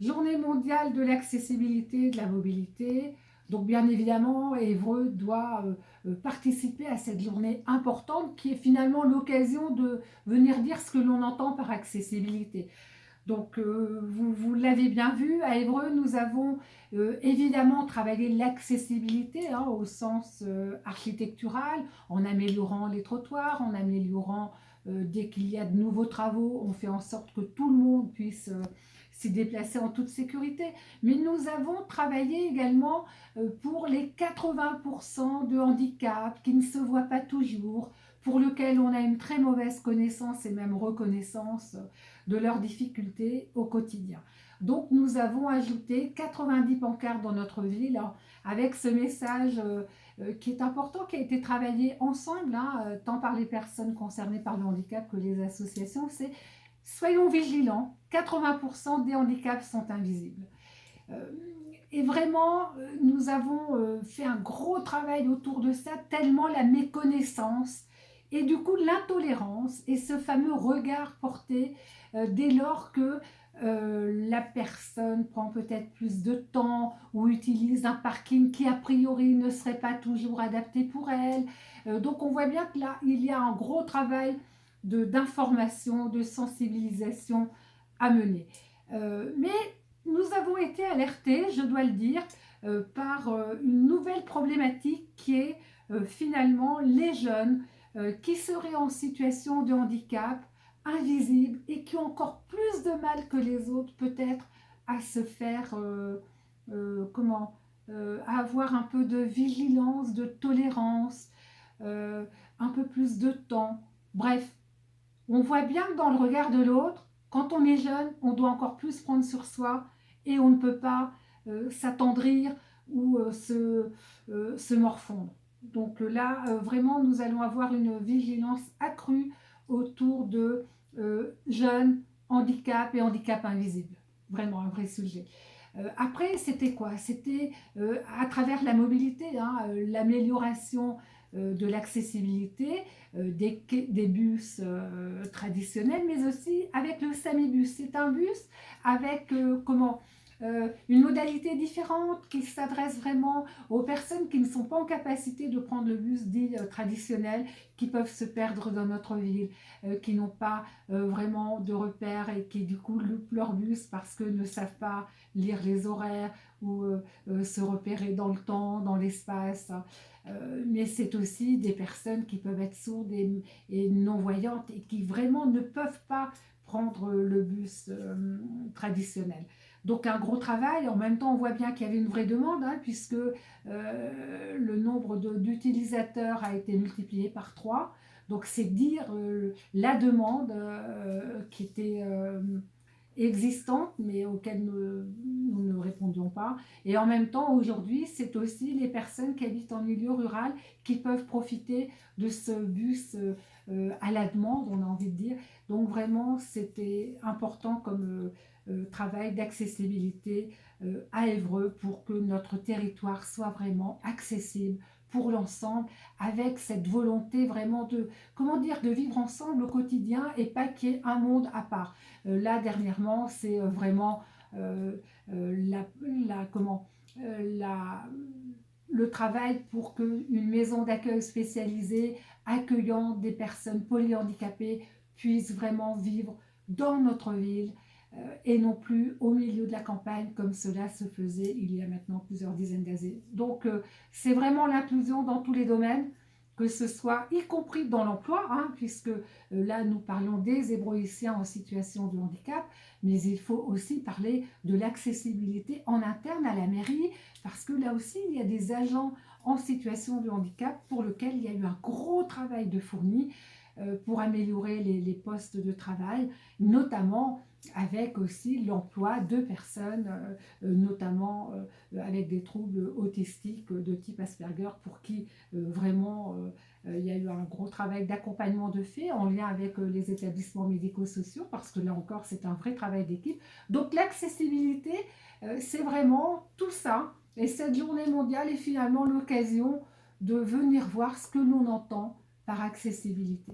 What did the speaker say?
Journée mondiale de l'accessibilité et de la mobilité. Donc bien évidemment, Évreux doit participer à cette journée importante qui est finalement l'occasion de venir dire ce que l'on entend par accessibilité. Donc vous l'avez bien vu, à Évreux, nous avons évidemment travaillé l'accessibilité au sens architectural, en améliorant les trottoirs, en améliorant, dès qu'il y a de nouveaux travaux, on fait en sorte que tout le monde puisse s'y déplacer en toute sécurité. Mais nous avons travaillé également pour les 80% de handicap qui ne se voient pas toujours, pour lequel on a une très mauvaise connaissance et même reconnaissance de leurs difficultés au quotidien. Donc nous avons ajouté 90 pancartes dans notre ville avec ce message qui est important, qui a été travaillé ensemble, tant par les personnes concernées par le handicap que les associations, c'est soyons vigilants, 80% des handicaps sont invisibles. Euh, et vraiment, nous avons fait un gros travail autour de ça, tellement la méconnaissance et du coup l'intolérance et ce fameux regard porté dès lors que la personne prend peut-être plus de temps ou utilise un parking qui a priori ne serait pas toujours adapté pour elle. Donc on voit bien que là, il y a un gros travail d'information, de sensibilisation à mener. Mais nous avons été alertés, je dois le dire, par une nouvelle problématique qui est finalement les jeunes qui seraient en situation de handicap, invisibles et qui ont encore plus de mal que les autres peut-être à se faire, à avoir un peu de vigilance, de tolérance, euh, un peu plus de temps. Bref, on voit bien que dans le regard de l'autre, quand on est jeune, on doit encore plus prendre sur soi et on ne peut pas s'attendrir ou se morfondre. Donc là, vraiment, nous allons avoir une vigilance accrue autour de jeunes, handicap et handicap invisible. Vraiment un vrai sujet. Après, c'était quoi? C'était à travers la mobilité, l'amélioration de l'accessibilité des bus traditionnels, mais aussi avec le Samibus. C'est un bus avec une modalité différente qui s'adresse vraiment aux personnes qui ne sont pas en capacité de prendre le bus dit traditionnel, qui peuvent se perdre dans notre ville, qui n'ont pas vraiment de repères et qui du coup loupent leur bus parce que ne savent pas lire les horaires ou se repérer dans le temps, dans l'espace. Mais c'est aussi des personnes qui peuvent être sourdes et non-voyantes et qui vraiment ne peuvent pas prendre le bus traditionnel. Donc un gros travail, en même temps on voit bien qu'il y avait une vraie demande, puisque le nombre d'utilisateurs a été multiplié par 3. Donc c'est dire la demande qui était existantes, mais auxquelles nous ne répondions pas. Et en même temps, aujourd'hui, c'est aussi les personnes qui habitent en milieu rural qui peuvent profiter de ce bus à la demande, on a envie de dire. Donc vraiment, c'était important comme travail d'accessibilité à Évreux pour que notre territoire soit vraiment accessible pour l'ensemble, avec cette volonté vraiment de vivre ensemble au quotidien et pas qu'il y ait un monde à part. Là, dernièrement, c'est vraiment euh, la, la, comment, la, le travail pour qu'une maison d'accueil spécialisée accueillant des personnes polyhandicapées puisse vraiment vivre dans notre ville et non plus au milieu de la campagne comme cela se faisait il y a maintenant plusieurs dizaines d'années. Donc c'est vraiment l'inclusion dans tous les domaines, que ce soit y compris dans l'emploi, puisque là nous parlons des hébroïciens en situation de handicap, mais il faut aussi parler de l'accessibilité en interne à la mairie, parce que là aussi il y a des agents en situation de handicap pour lesquels il y a eu un gros travail de fourni pour améliorer les postes de travail, notamment avec aussi l'emploi de personnes, notamment avec des troubles autistiques de type Asperger, pour qui vraiment il y a eu un gros travail d'accompagnement de fait en lien avec les établissements médico-sociaux, parce que là encore c'est un vrai travail d'équipe. Donc l'accessibilité, c'est vraiment tout ça, et cette journée mondiale est finalement l'occasion de venir voir ce que l'on entend par accessibilité.